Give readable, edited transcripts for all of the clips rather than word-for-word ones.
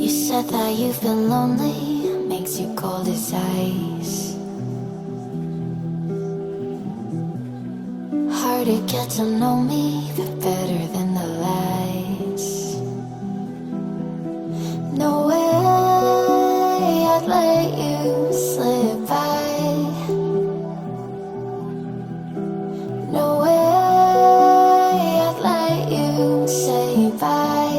You said that you've been lonely, makes you cold as ice. Hard to get to know me, but better than the lies. No way I'd let you slip by. No way I'd let you say bye.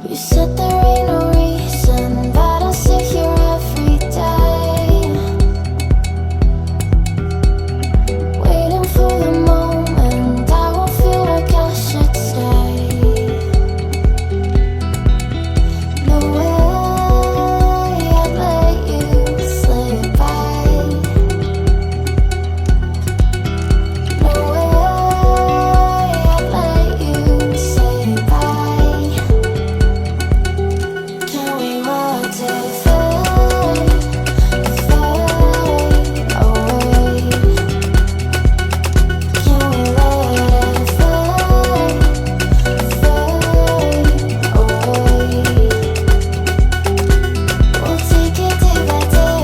You said there ain't no reason, but I'll sit here every day, waiting for the moment I will feel like I should stay. No way I'd let you slip by. No way I'd let you say bye. Can we watch it fade, fade away? Can we let it fade, fade away? We'll take it day by day.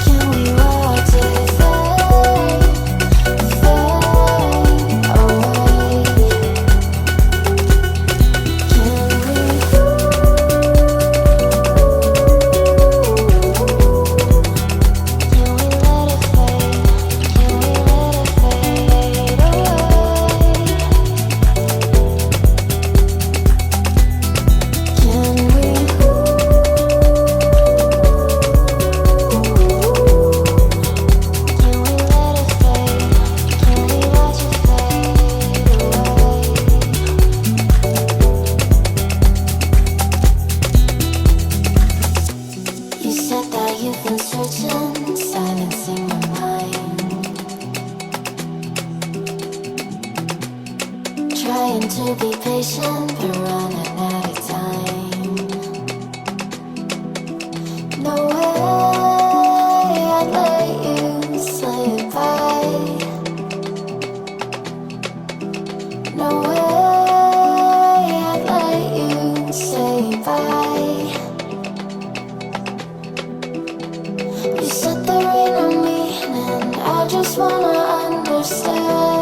Can we watch it fade, fade away? You said that you've been searching, silencing your mind, trying to be patient, but running out of time. No way I'd let you slip by. No way I'd let you say bye. You said there ain't no meaning, I just wanna understand.